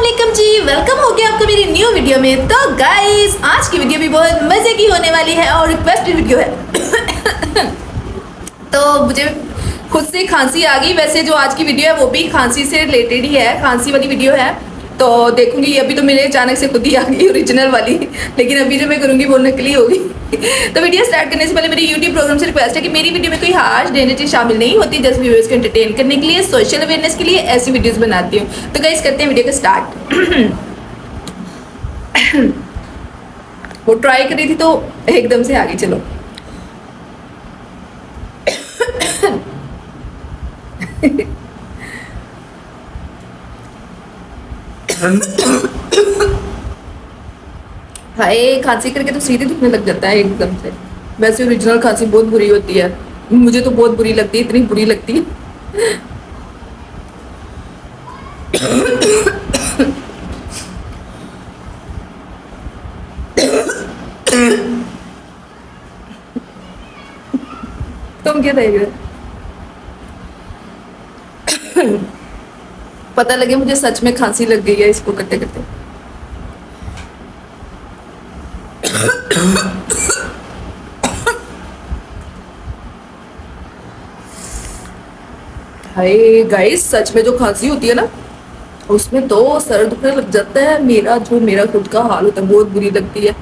अस्सलामुअलैकुम जी, वेलकम हो गया आपका मेरी न्यू वीडियो में। तो गाइस आज की वीडियो भी बहुत मजे की होने वाली है और रिक्वेस्टेड वीडियो है। तो मुझे खुद से खांसी आ गई। वैसे जो आज की वीडियो है वो भी खांसी से रिलेटेड ही है, खांसी वाली वीडियो है। तो देखूंगी, अभी तो मेरे अचानक से खुद ही आ गई ओरिजिनल वाली, लेकिन अभी जो मैं करूंगी वो नकली होगी। तो वीडियो स्टार्ट करने से पहले मेरी यूट्यूब प्रोग्राम से रिक्वेस्ट है कि मेरी वीडियो में कोई हार्श डेनिटी शामिल नहीं होती, जस्ट व्यूअर्स को एंटरटेन करने के लिए, सोशल अवेयरनेस के लिए ऐसी वीडियोस बनाती हूँ। तो गाइस करते हैं वीडियो का स्टार्ट। वो ट्राई करी थी तो एकदम से आ गई। चलो हाय, खांसी करके तो सीधे दुखने लग जाता है एकदम से। वैसे ओरिजिनल खांसी बहुत बुरी होती है, मुझे तो बहुत बुरी लगती है, इतनी बुरी लगती है। तुम क्या देख रहे? पता लगे मुझे सच में खांसी लग गई है इसको करते करते। हाय गाइस, सच में जो खांसी होती है ना उसमें तो सर दुखने लग जाता है। मेरा खुद का हाल होता है, बहुत बुरी लगती है।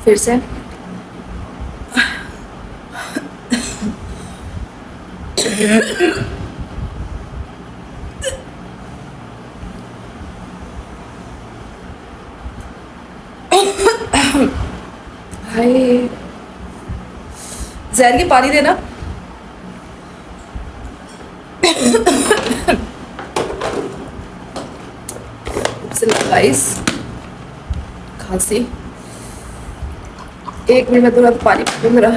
फिर से हाय, जहर की पानी देना। गाइस खांसी, एक मिनट में थोड़ा पानी पी लो मेरा।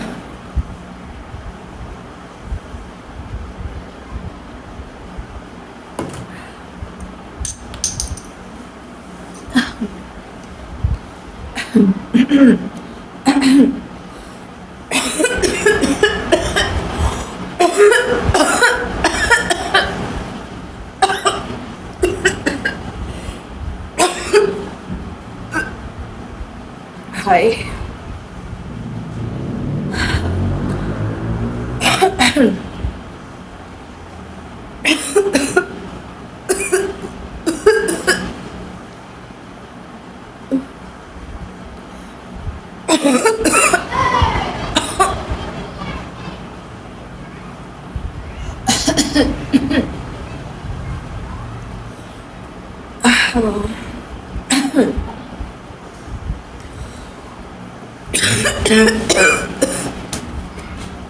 हाय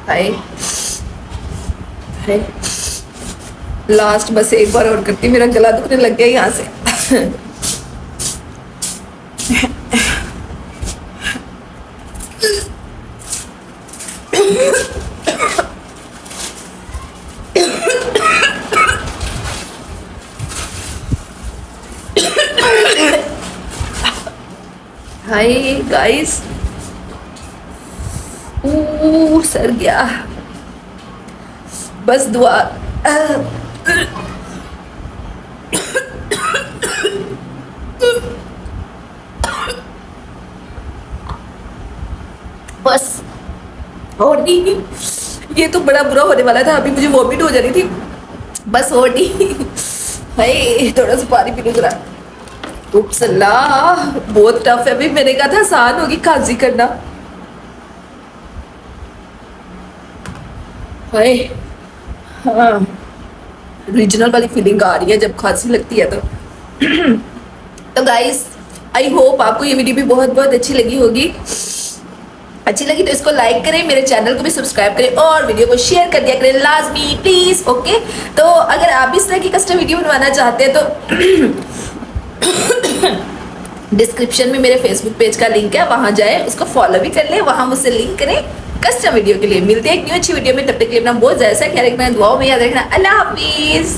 हाय हाय, लास्ट बस एक बार और करती, मेरा गला दुखने लग गया यहाँ से। हाय गाइस, सर गया, बस दुआ। बस और नहीं, ये तो बड़ा बुरा होने वाला था, अभी मुझे वॉमिट हो जा रही थी। बस और नहीं। हाय, थोड़ा सा पानी पी लो जरा। अल्लाह, बहुत टफ है। अभी मैंने कहा था आसान होगी खांसी करना। हाय, हाँ, रीजनल वाली फीलिंग आ रही है जब खांसी लगती है तो। तो गाइस आई होप आपको ये वीडियो भी बहुत बहुत अच्छी लगी होगी। अच्छी लगी तो इसको लाइक करें, मेरे चैनल को भी सब्सक्राइब करें और वीडियो को शेयर कर दिया करें लाजमी प्लीज। ओके, तो अगर आप भी इस तरह की कस्टम वीडियो बनवाना चाहते हैं तो डिस्क्रिप्शन में मेरे फेसबुक पेज का लिंक है, वहां जाए, उसको फॉलो भी कर ले, वहां मुझसे लिंक करें कस्टम वीडियो के लिए। मिलते हैं एक न्यू अच्छी वीडियो में, तब तक के लिए अपना बहुत ज्यादा ख्याल रखना, दुआओं में याद रखना। अल्लाह हाफिज।